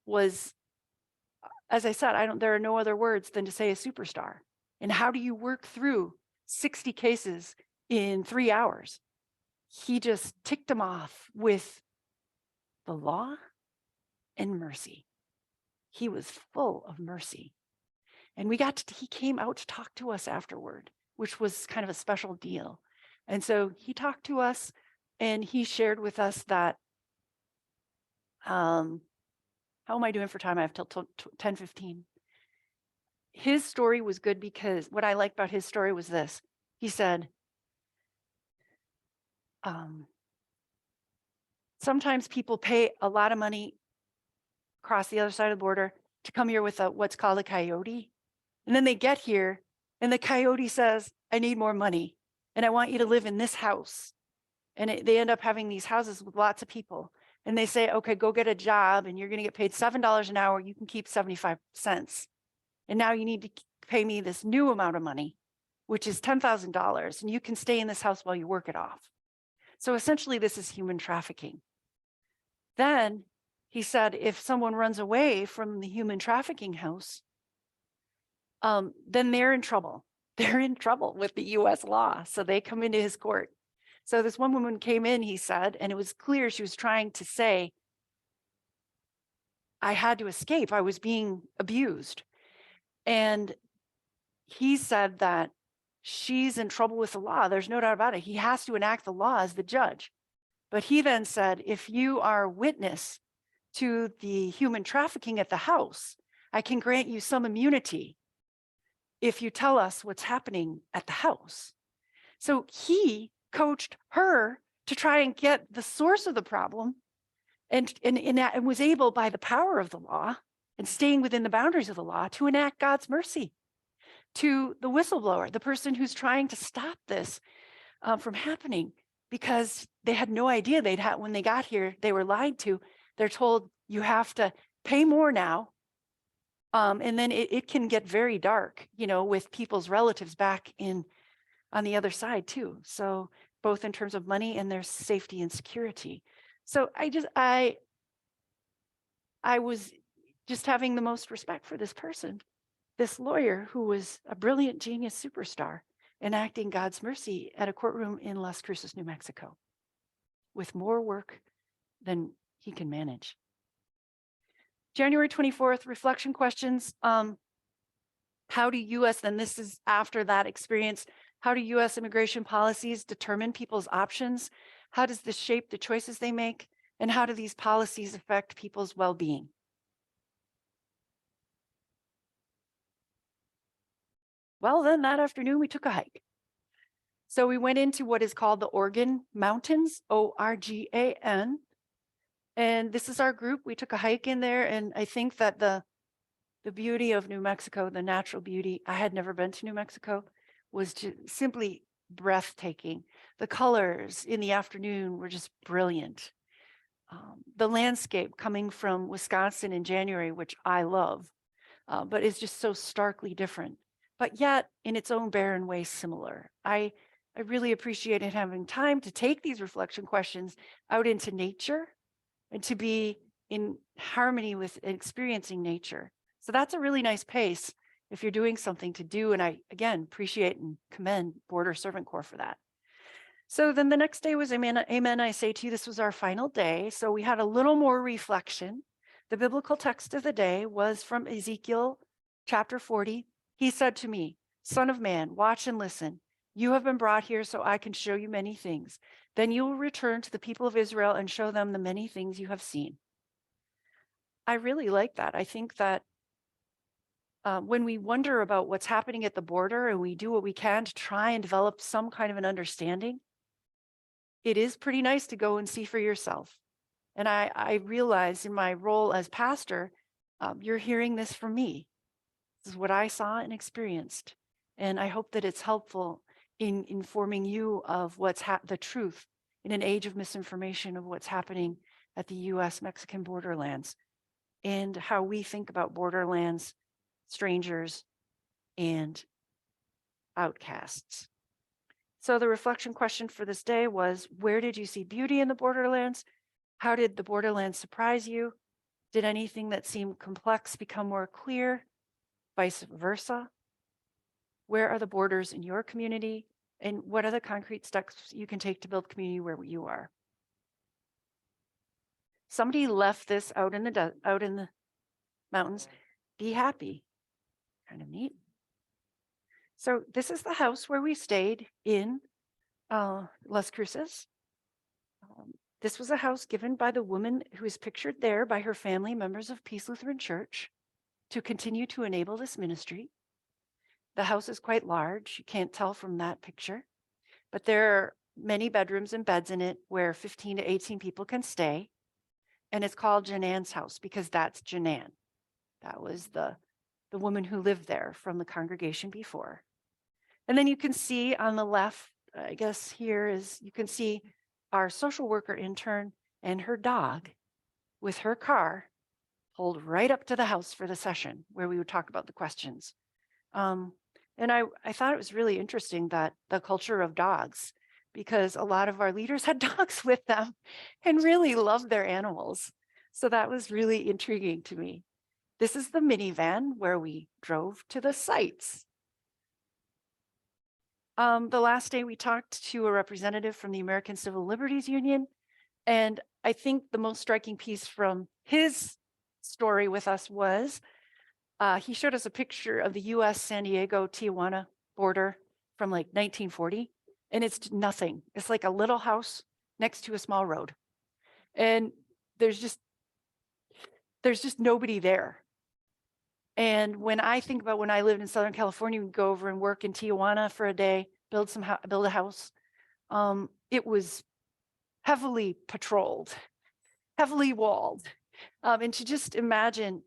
was, as I said, there are no other words than to say a superstar. And how do you work through 60 cases in 3 hours? He just ticked them off with the law and mercy. He was full of mercy. And he came out to talk to us afterward, which was kind of a special deal. And so he talked to us and he shared with us that, how am I doing for time? I have till 10:15. His story was good because what I liked about his story was this. He said, sometimes people pay a lot of money across the other side of the border to come here with what's called a coyote. And then they get here and the coyote says, I need more money and I want you to live in this house. And they end up having these houses with lots of people. And they say, okay, go get a job and you're going to get paid $7 an hour. You can keep 75 cents. And now you need to pay me this new amount of money, which is $10,000. And you can stay in this house while you work it off. So essentially, this is human trafficking. Then he said, if someone runs away from the human trafficking house, then they're in trouble. They're in trouble with the US law. So they come into his court. So this one woman came in, he said, and it was clear she was trying to say, I had to escape. I was being abused. And he said that she's in trouble with the law. There's no doubt about it. He has to enact the law as the judge. But he then said, if you are a witness to the human trafficking at the house, I can grant you some immunity if you tell us what's happening at the house. So he coached her to try and get the source of the problem and was able, by the power of the law and staying within the boundaries of the law, to enact God's mercy to the whistleblower, the person who's trying to stop this from happening, because they had no idea when they got here, they were lied to. They're told you have to pay more now. And then it can get very dark, with people's relatives back on the other side too. So both in terms of money and their safety and security. So I was just having the most respect for this person, this lawyer who was a brilliant genius superstar, enacting God's mercy at a courtroom in Las Cruces, New Mexico, with more work than he can manage. January 24th, reflection questions. How do U.S., and this is after that experience, how do U.S. immigration policies determine people's options? How does this shape the choices they make? And how do these policies affect people's well-being? Well, then that afternoon, we took a hike. So we went into what is called the Organ Mountains, Organ. And this is our group. We took a hike in there. And I think that the beauty of New Mexico, the natural beauty, I had never been to New Mexico, was just simply breathtaking. The colors in the afternoon were just brilliant. The landscape coming from Wisconsin in January, which I love, but is just so starkly different, but yet in its own barren way similar. I really appreciated having time to take these reflection questions out into nature and to be in harmony with experiencing nature. So that's a really nice pace if you're doing something to do. And I, again, appreciate and commend Border Servant Corps for that. So then the next day was amen, amen, I say to you, this was our final day. So we had a little more reflection. The biblical text of the day was from Ezekiel chapter 40. He said to me, Son of man, watch and listen. You have been brought here so I can show you many things. Then you will return to the people of Israel and show them the many things you have seen. I really like that. I think that when we wonder about what's happening at the border and we do what we can to try and develop some kind of an understanding, it is pretty nice to go and see for yourself. And I realize in my role as pastor, you're hearing this from me. This is what I saw and experienced. And I hope that it's helpful in informing you of what's the truth in an age of misinformation of what's happening at the US-Mexican borderlands and how we think about borderlands, strangers, and outcasts. So the reflection question for this day was, where did you see beauty in the borderlands? How did the borderlands surprise you? Did anything that seemed complex become more clear? Vice versa? Where are the borders in your community? And what are the concrete steps you can take to build community where you are? Somebody left this out in the mountains. Be happy. Kind of neat. So this is the house where we stayed in Las Cruces. This was a house given by the woman who is pictured there by her family, members of Peace Lutheran Church, to continue to enable this ministry. The house is quite large. You can't tell from that picture, but there are many bedrooms and beds in it where 15 to 18 people can stay. And it's called Janan's house because that's Janan. That was the woman who lived there from the congregation before. And then you can see on the left, I guess here is, you can see our social worker intern and her dog with her car pulled right up to the house for the session where we would talk about the questions. And I thought it was really interesting that the culture of dogs, because a lot of our leaders had dogs with them and really loved their animals. So that was really intriguing to me. This is the minivan where we drove to the sites. The last day we talked to a representative from the American Civil Liberties Union, and I think the most striking piece from his story with us was he showed us a picture of the US San Diego Tijuana border from like 1940, and it's nothing. It's like a little house next to a small road, and there's just nobody there. And when I think about when I lived in Southern California, we'd go over and work in Tijuana for a day, build a house. It was heavily patrolled, heavily walled. And to just imagine,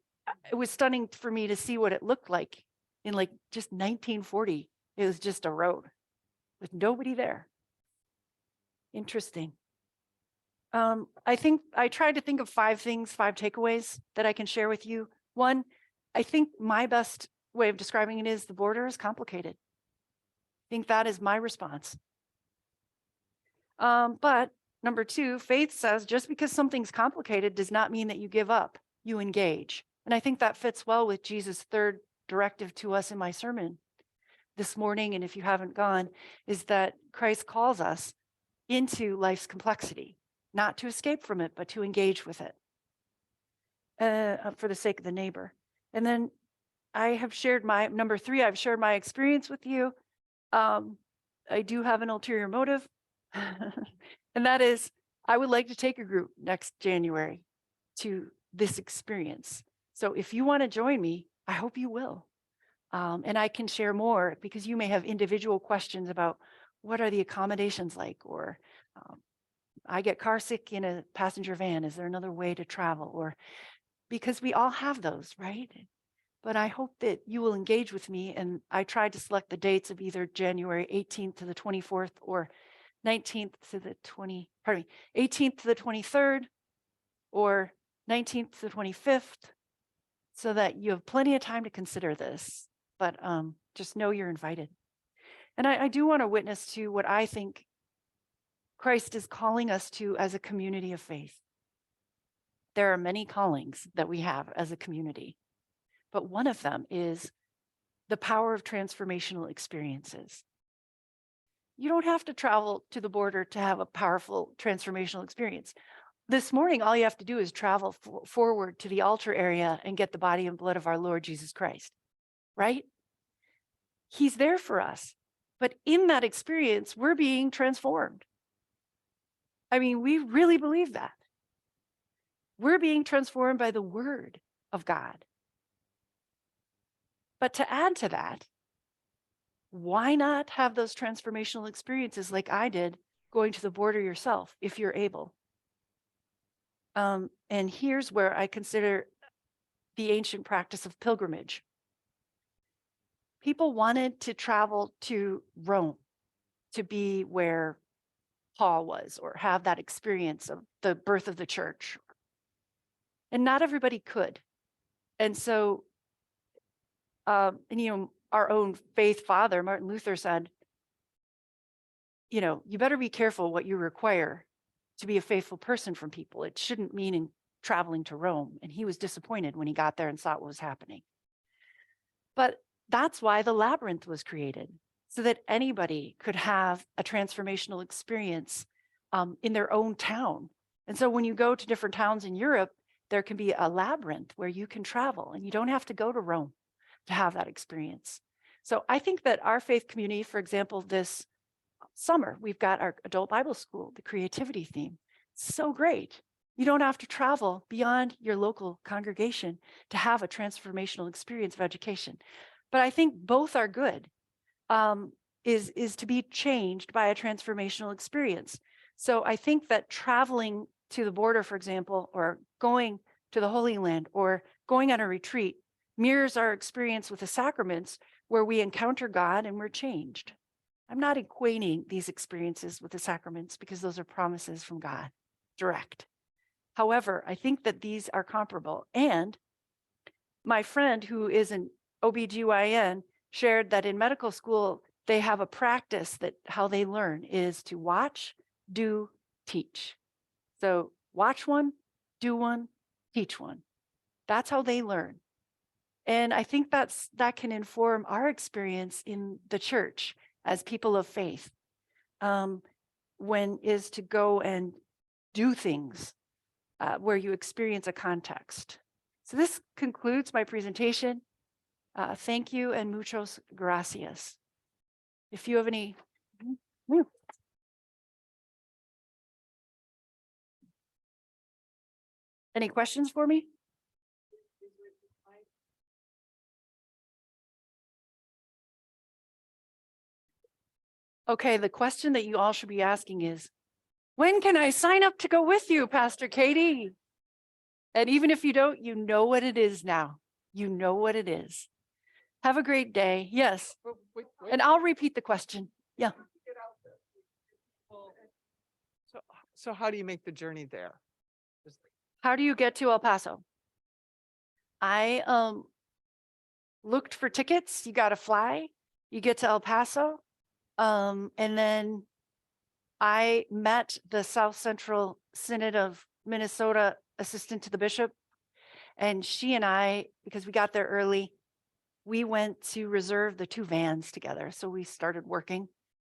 it was stunning for me to see what it looked like in like just 1940. It was just a road with nobody there. Interesting. I think I tried to think of 5 takeaways that I can share with you. One, I think my best way of describing it is the border is complicated. I think that is my response. But number 2, faith says just because something's complicated does not mean that you give up, you engage. And I think that fits well with Jesus' 3rd directive to us in my sermon this morning. And if you haven't gone, is that Christ calls us into life's complexity, not to escape from it, but to engage with it for the sake of the neighbor. And then I have shared number 3, I've shared my experience with you. I do have an ulterior motive, and that is I would like to take a group next January to this experience. So if you want to join me, I hope you will. And I can share more because you may have individual questions about what are the accommodations like, or I get car sick in a passenger van. Is there another way to travel? Or because we all have those, right? But I hope that you will engage with me. And I tried to select the dates of either January 18th to the 24th or 18th to the 23rd or 19th to the 25th, so that you have plenty of time to consider this. But just know you're invited. And I do want to witness to what I think Christ is calling us to as a community of faith. there are many callings that we have as a community, but one of them is the power of transformational experiences. You don't have to travel to the border to have a powerful transformational experience. This morning, all you have to do is travel forward to the altar area and get the body and blood of our Lord Jesus Christ, right? He's there for us. But in that experience, we're being transformed. I mean, we really believe that. We're being transformed by the word of God. But to add to that, why not have those transformational experiences like I did, going to the border yourself, if you're able? And here's where I consider the ancient practice of pilgrimage. People wanted to travel to Rome to be where Paul was, or have that experience of the birth of the church. And not everybody could. And so, our own faith father, Martin Luther, said, you better be careful what you require to be a faithful person from people. It shouldn't mean in traveling to Rome. And he was disappointed when he got there and saw what was happening. But that's why the labyrinth was created, so that anybody could have a transformational experience in their own town. And so when you go to different towns in Europe, there can be a labyrinth where you can travel, and you don't have to go to Rome to have that experience. So I think that our faith community, for example, this summer, we've got our adult Bible school, the creativity theme. So great. You don't have to travel beyond your local congregation to have a transformational experience of education. But I think both are good, is to be changed by a transformational experience. So I think that traveling to the border, for example, or going to the Holy Land, or going on a retreat mirrors our experience with the sacraments, where we encounter God and we're changed. I'm not equating these experiences with the sacraments, because those are promises from God, direct. However, I think that these are comparable. And my friend, who is an OBGYN, shared that in medical school, they have a practice that how they learn is to watch, do, teach. So watch one, do one, teach one. That's how they learn. And I think that can inform our experience in the church as people of faith, when is to go and do things where you experience a context. So this concludes my presentation. Thank you, and muchos gracias. If you have any. Any questions for me? Okay, the question that you all should be asking is, when can I sign up to go with you, Pastor Katie? And even if you don't, you know what it is now. You know what it is. Have a great day. Yes. Wait. And I'll repeat the question. Yeah. So how do you make the journey there? How do you get to El Paso? I looked for tickets. You got to fly. You get to El Paso. And then I met the South Central Synod of Minnesota assistant to the bishop. And she and I, because we got there early, we went to reserve the 2 vans together. So we started working.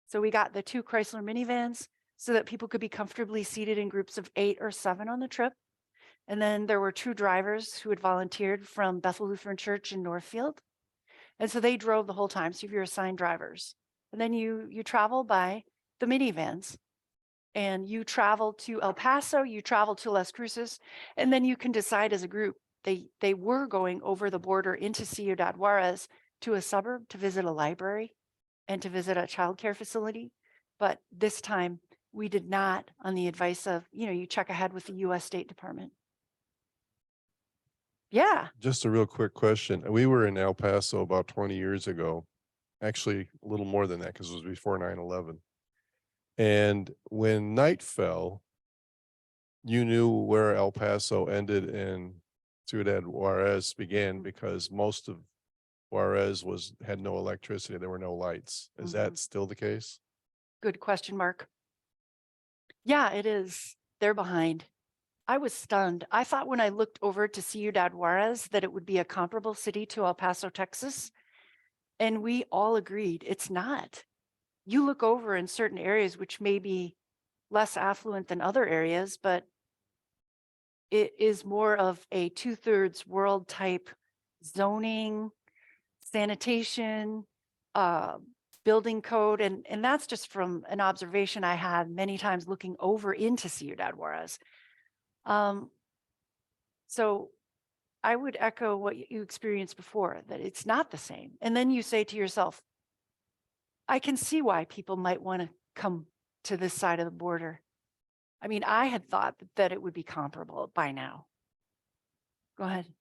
So we got the 2 Chrysler minivans so that people could be comfortably seated in groups of 8 or 7 on the trip. And then there were 2 drivers who had volunteered from Bethel Lutheran Church in Northfield. And so they drove the whole time. So you're assigned drivers. And then you travel by the minivans, and you travel to El Paso, you travel to Las Cruces, and then you can decide as a group. They were going over the border into Ciudad Juárez to a suburb to visit a library and to visit a childcare facility. But this time we did not, on the advice of, you check ahead with the US State Department. Yeah. Just a real quick question. We were in El Paso about 20 years ago, actually a little more than that, because it was before 9/11. And when night fell, you knew where El Paso ended and Ciudad Juárez began, because most of Juárez had no electricity. There were no lights. Is that still the case? Good question, Mark. Yeah, it is. They're behind. I was stunned. I thought when I looked over to Ciudad Juárez that it would be a comparable city to El Paso, Texas. And we all agreed it's not. You look over in certain areas, which may be less affluent than other areas, but it is more of a 2/3 world type zoning, sanitation, uh, building code. And that's just from an observation I had many times looking over into Ciudad Juárez. So I would echo what you experienced before, that it's not the same. And then you say to yourself, I can see why people might want to come to this side of the border. I mean, I had thought that it would be comparable by now. Go ahead.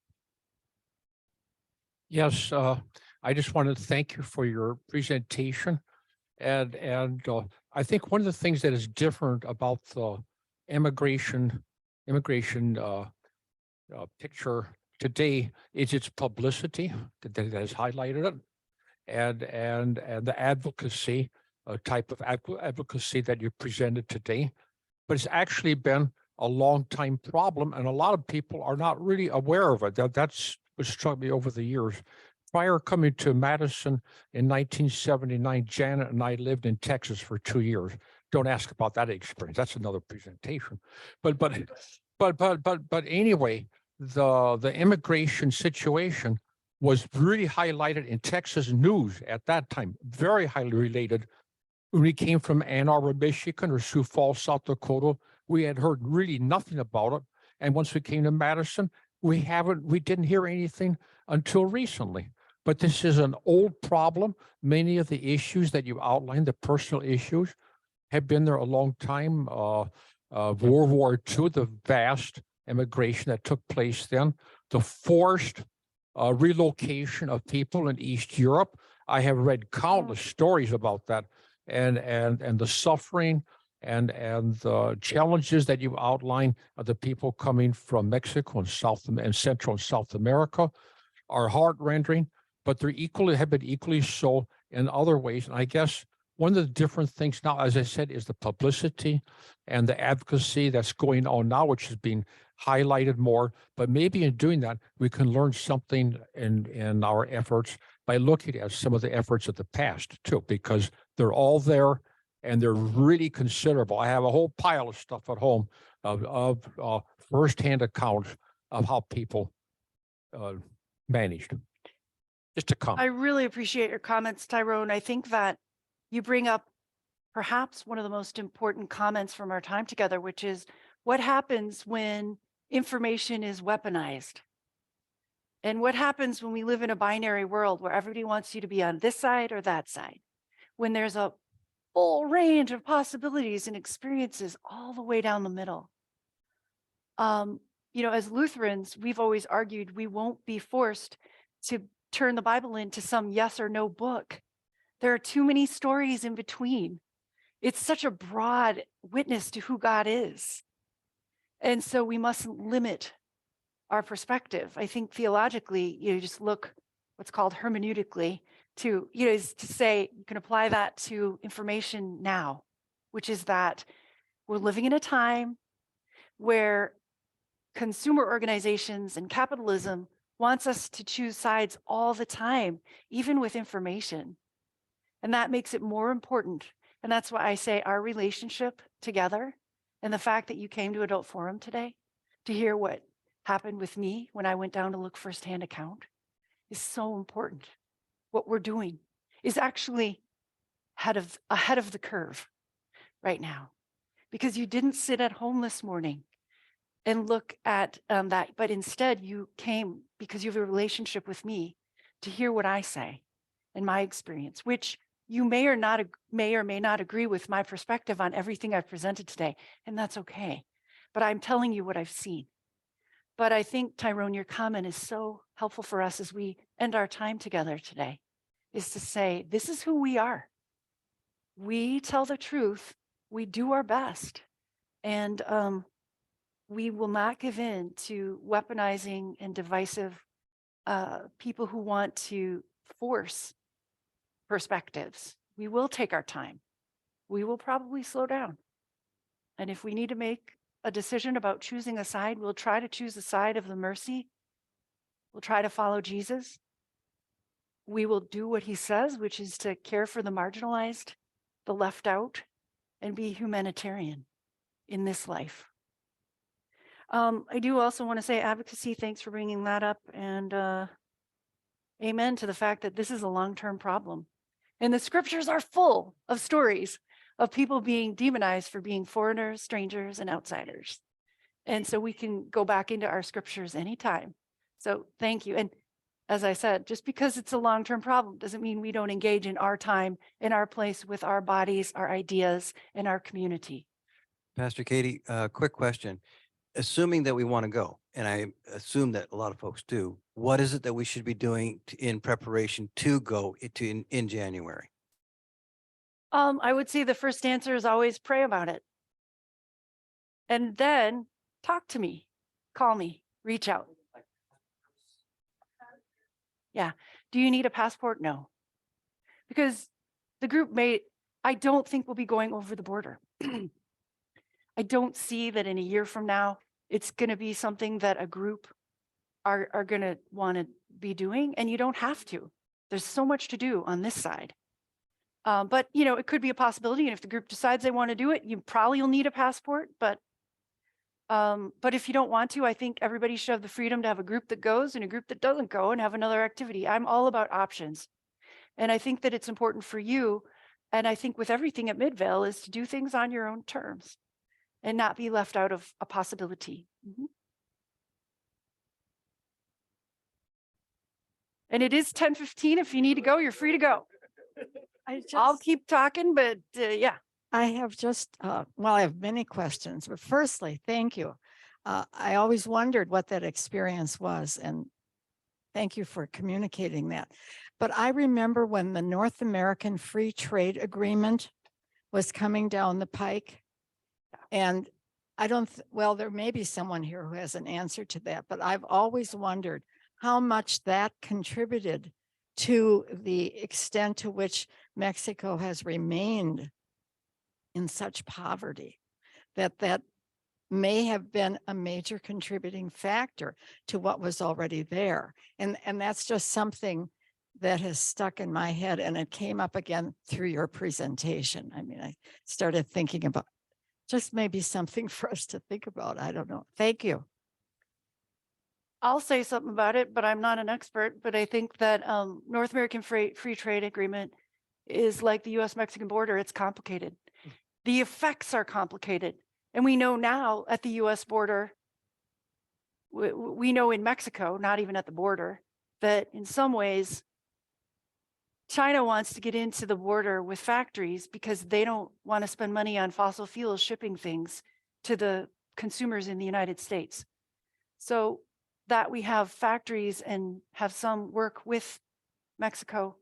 Yes, I just wanted to thank you for your presentation. And I think one of the things that is different about the immigration picture today is its publicity that has highlighted it, and the advocacy type of advocacy that you presented today. But it's actually been a long time problem, and a lot of people are not really aware of it. That's what struck me over the years. Prior coming to Madison in 1979, Janet and I lived in Texas for 2 years. Don't ask about that experience. That's another presentation. But anyway, the immigration situation was really highlighted in Texas news at that time, very highly related. When we came from Ann Arbor, Michigan, or Sioux Falls, South Dakota, we had heard really nothing about it. And once we came to Madison, we didn't hear anything until recently. But this is an old problem. Many of the issues that you outlined, the personal issues, have been there a long time. World War II, the vast immigration that took place then, the forced relocation of people in East Europe. I have read countless stories about that, and the suffering and the challenges that you outline of the people coming from Mexico and Central and South America are heart-rending, but have been equally so in other ways. And I guess one of the different things now, as I said, is the publicity and the advocacy that's going on now, which is being highlighted more. But maybe in doing that, we can learn something in our efforts by looking at some of the efforts of the past too, because they're all there and they're really considerable. I have a whole pile of stuff at home of firsthand accounts of how people managed. Just a comment. I really appreciate your comments, Tyrone. I think that you bring up perhaps one of the most important comments from our time together, which is what happens when information is weaponized? And what happens when we live in a binary world where everybody wants you to be on this side or that side? When there's a full range of possibilities and experiences all the way down the middle. As Lutherans, we've always argued we won't be forced to turn the Bible into some yes or no book. There are too many stories in between. It's such a broad witness to who God is. And so we mustn't limit our perspective. I think theologically, you just look what's called hermeneutically to, is to say you can apply that to information now, which is that we're living in a time where consumer organizations and capitalism wants us to choose sides all the time, even with information. And that makes it more important. And that's why I say our relationship together and the fact that you came to Adult Forum today to hear what happened with me when I went down to look firsthand account is so important. What we're doing is actually ahead of the curve right now, because you didn't sit at home this morning and look at that, but instead you came because you have a relationship with me to hear what I say and my experience, which you may or may not agree with my perspective on everything I've presented today, and that's okay. But I'm telling you what I've seen. But I think, Tyrone, your comment is so helpful for us as we end our time together today, is to say, this is who we are. We tell the truth, we do our best, and we will not give in to weaponizing and divisive people who want to force perspectives. We will take our time. We will probably slow down. And if we need to make a decision about choosing a side, we'll try to choose the side of the mercy. We'll try to follow Jesus. We will do what he says, which is to care for the marginalized, the left out, and be humanitarian in this life. I do also want to say advocacy. Thanks for bringing that up. And amen to the fact that this is a long-term problem. And the scriptures are full of stories of people being demonized for being foreigners, strangers, and outsiders. And so we can go back into our scriptures anytime. So thank you. And as I said, just because it's a long-term problem doesn't mean we don't engage in our time, in our place with our bodies, our ideas, and our community. Pastor Katie, quick question. Assuming that we want to go, and I assume that a lot of folks do, what is it that we should be doing in preparation to go in January? I would say the first answer is always pray about it. And then talk to me, call me, reach out. Yeah. Do you need a passport? No. Because the group I don't think we'll be going over the border. I don't see that in a year from now, it's going to be something that a group are going to want to be doing, and you don't have to. There's so much to do on this side. But, you know, it could be a possibility. And if the group decides they want to do it, you probably will need a passport. But if you don't want to, I think everybody should have the freedom to have a group that goes and a group that doesn't go and have another activity. I'm all about options. And I think that it's important for you. And I think with everything at Midvale is to do things on your own terms and not be left out of a possibility. And it is 10:15. If you need to go, you're free to go. I'll keep talking, but yeah. I have just, well, I have many questions, but firstly, thank you. I always wondered what that experience was, and thank you for communicating that. But I remember when the North American Free Trade Agreement was coming down the pike, and I don't, well, there may be someone here who has an answer to that, but I've always wondered how much that contributed to the extent to which Mexico has remained in such poverty, that may have been a major contributing factor to what was already there. And that's just something that has stuck in my head, and it came up again through your presentation. I mean, I started thinking about just maybe something for us to think about. I don't know. Thank you. I'll say something about it, but I'm not an expert. But I think that North American Free Trade Agreement is like the US-Mexican border. It's complicated. The effects are complicated. And we know now at the US border, we know in Mexico, not even at the border, that in some ways, China wants to get into the border with factories because they don't want to spend money on fossil fuels shipping things to the consumers in the United States. So that we have factories and have some work with Mexico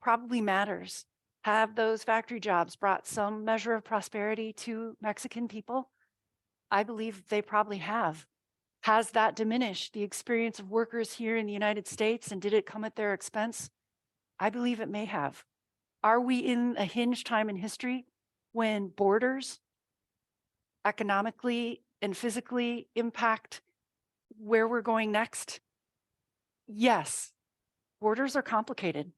probably matters. Have those factory jobs brought some measure of prosperity to Mexican people? I believe they probably have. Has that diminished the experience of workers here in the United States, and did it come at their expense? I believe it may have. Are we in a hinge time in history when borders economically and physically impact where we're going next? Yes, borders are complicated.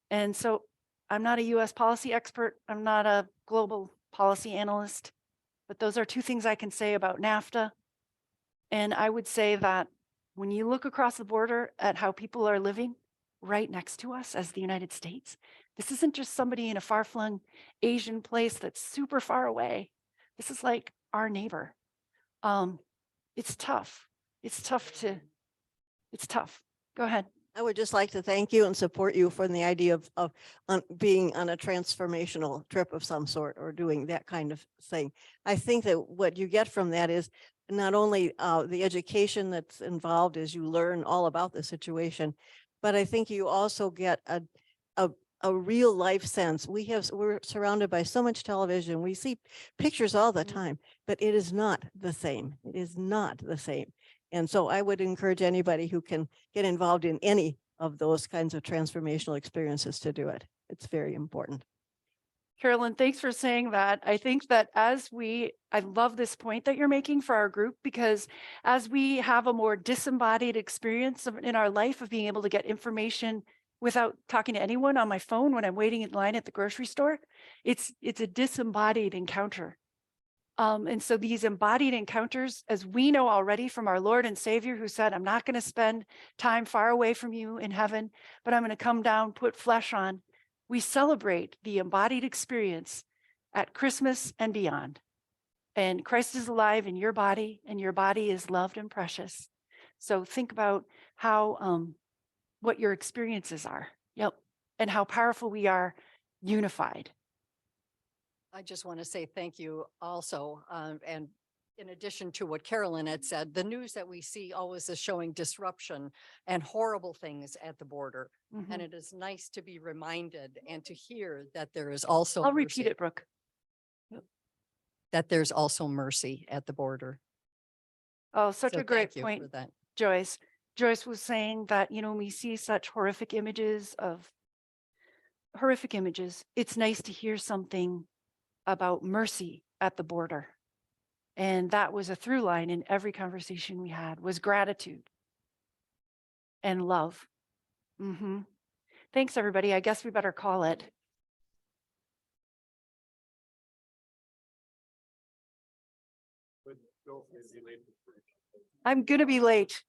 And so I'm not a US policy expert. I'm not a global policy analyst, but those are two things I can say about NAFTA. And I would say that when you look across the border at how people are living right next to us as the United States, this isn't just somebody in a far-flung Asian place that's super far away. This is like our neighbor. It's tough. It's tough. Go ahead. I would just like to thank you and support you for the idea of being on a transformational trip of some sort or doing that kind of thing. I think that what you get from that is not only the education that's involved as you learn all about the situation, but I think you also get a real life sense. We're surrounded by so much television. We see pictures all the time, but it is not the same. It is not the same. And so I would encourage anybody who can get involved in any of those kinds of transformational experiences to do it. It's very important. Carolyn, thanks for saying that. I think that I love this point that you're making for our group, because as we have a more disembodied experience in our life of being able to get information without talking to anyone on my phone when I'm waiting in line at the grocery store, it's a disembodied encounter. And so these embodied encounters, as we know already from our Lord and Savior, who said, I'm not going to spend time far away from you in heaven, but I'm going to come down, put flesh on. We celebrate the embodied experience at Christmas and beyond. And Christ is alive in your body, and your body is loved and precious. So think about how, what your experiences are. Yep. And how powerful we are unified. I just want to say thank you also. And in addition to what Carolyn had said, the news that we see always is showing disruption and horrible things at the border. Mhm. And it is nice to be reminded and to hear that there is also I'll repeat mercy, it, Brooke. that there's also mercy at the border. Oh, such So a great thank you point, for that. Joyce. Joyce was saying that, when we see such horrific images, it's nice to hear something about mercy at the border. And that was a through line in every conversation we had, was gratitude and love. Thanks, everybody. I guess we better call it. I'm going to be late.